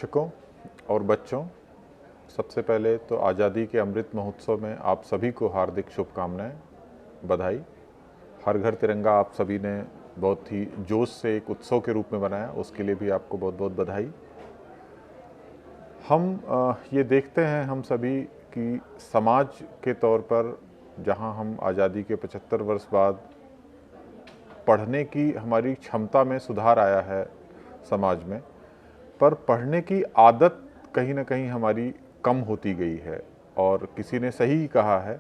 दर्शकों और बच्चों, सबसे पहले तो आज़ादी के अमृत महोत्सव में आप सभी को हार्दिक शुभकामनाएं, बधाई। हर घर तिरंगा आप सभी ने बहुत ही जोश से एक उत्सव के रूप में बनाया, उसके लिए भी आपको बहुत बहुत बधाई। हम ये देखते हैं हम सभी कि समाज के तौर पर जहां हम आज़ादी के 75 वर्ष बाद पढ़ने की हमारी क्षमता में सुधार आया है समाज में, पर पढ़ने की आदत कहीं ना कहीं हमारी कम होती गई है। और किसी ने सही कहा है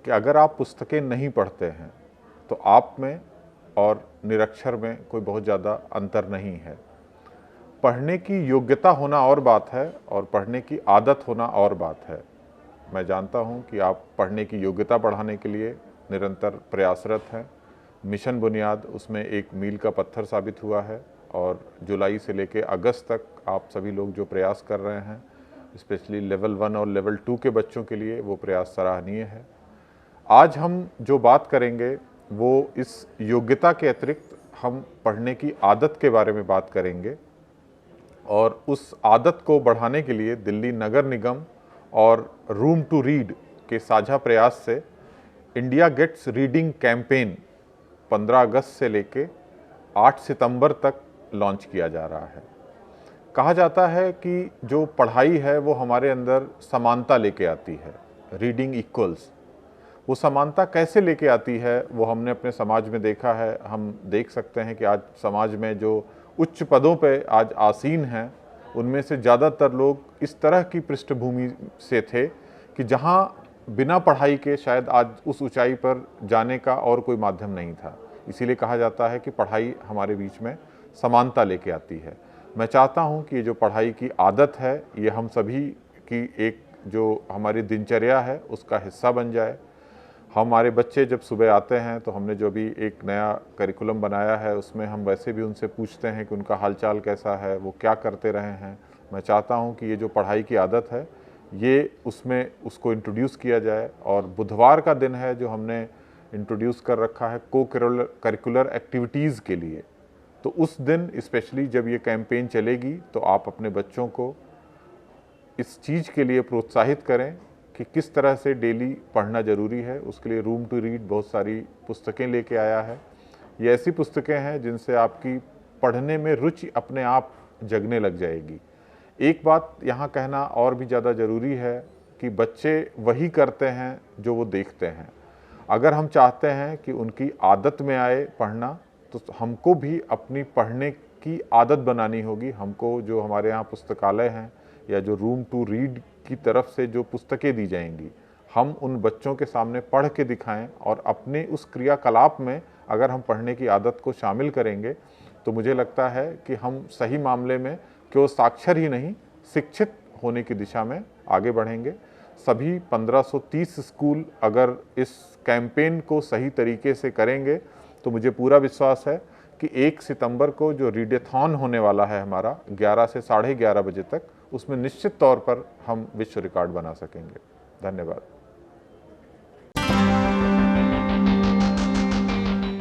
कि अगर आप पुस्तकें नहीं पढ़ते हैं तो आप में और निरक्षर में कोई बहुत ज़्यादा अंतर नहीं है। पढ़ने की योग्यता होना और बात है और पढ़ने की आदत होना और बात है। मैं जानता हूं कि आप पढ़ने की योग्यता बढ़ाने के लिए निरंतर प्रयासरत हैं। मिशन बुनियाद उसमें एक मील का पत्थर साबित हुआ है और जुलाई से लेकर अगस्त तक आप सभी लोग जो प्रयास कर रहे हैं, स्पेशली लेवल 1 और लेवल 2 के बच्चों के लिए, वो प्रयास सराहनीय है। आज हम जो बात करेंगे वो इस योग्यता के अतिरिक्त हम पढ़ने की आदत के बारे में बात करेंगे। और उस आदत को बढ़ाने के लिए दिल्ली नगर निगम और रूम टू रीड के साझा प्रयास से इंडिया गेट्स रीडिंग कैंपेन 15 अगस्त से लेके 8 सितंबर तक लॉन्च किया जा रहा है। कहा जाता है कि जो पढ़ाई है वो हमारे अंदर समानता लेके आती है, रीडिंग इक्वल्स। वो समानता कैसे लेके आती है वो हमने अपने समाज में देखा है। हम देख सकते हैं कि आज समाज में जो उच्च पदों पे आज आसीन हैं, उनमें से ज़्यादातर लोग इस तरह की पृष्ठभूमि से थे कि जहाँ बिना पढ़ाई के शायद आज उस ऊंचाई पर जाने का और कोई माध्यम नहीं था। इसीलिए कहा जाता है कि पढ़ाई हमारे बीच में समानता लेके आती है। मैं चाहता हूं कि ये जो पढ़ाई की आदत है ये हम सभी की एक जो हमारी दिनचर्या है उसका हिस्सा बन जाए। हमारे बच्चे जब सुबह आते हैं तो हमने जो भी एक नया करिकुलम बनाया है उसमें हम वैसे भी उनसे पूछते हैं कि उनका हालचाल कैसा है, वो क्या करते रहे हैं। मैं चाहता हूं कि ये जो पढ़ाई की आदत है ये उसमें उसको इंट्रोड्यूस किया जाए। और बुधवार का दिन है जो हमने इंट्रोड्यूस कर रखा है को करिकुलर एक्टिविटीज़ के लिए। तो उस दिन स्पेशली जब ये कैंपेन चलेगी तो आप अपने बच्चों को इस चीज़ के लिए प्रोत्साहित करें कि किस तरह से डेली पढ़ना ज़रूरी है। उसके लिए रूम टू रीड बहुत सारी पुस्तकें लेके आया है। ये ऐसी पुस्तकें हैं जिनसे आपकी पढ़ने में रुचि अपने आप जगने लग जाएगी। एक बात यहाँ कहना और भी ज़्यादा ज़रूरी है कि बच्चे वही करते हैं जो वो देखते हैं। अगर हम चाहते हैं कि उनकी आदत में आए पढ़ना तो हमको भी अपनी पढ़ने की आदत बनानी होगी। हमको जो हमारे यहाँ पुस्तकालय हैं या जो रूम टू रीड की तरफ से जो पुस्तकें दी जाएंगी, हम उन बच्चों के सामने पढ़ के दिखाएं और अपने उस क्रियाकलाप में अगर हम पढ़ने की आदत को शामिल करेंगे तो मुझे लगता है कि हम सही मामले में केवल साक्षर ही नहीं, शिक्षित होने की दिशा में आगे बढ़ेंगे। सभी 1530 स्कूल अगर इस कैंपेन को सही तरीके से करेंगे तो मुझे पूरा विश्वास है कि 1 सितंबर को जो रीडेथॉन होने वाला है हमारा 11 से 11:30 बजे तक, उसमें निश्चित तौर पर हम विश्व रिकॉर्ड बना सकेंगे। धन्यवाद।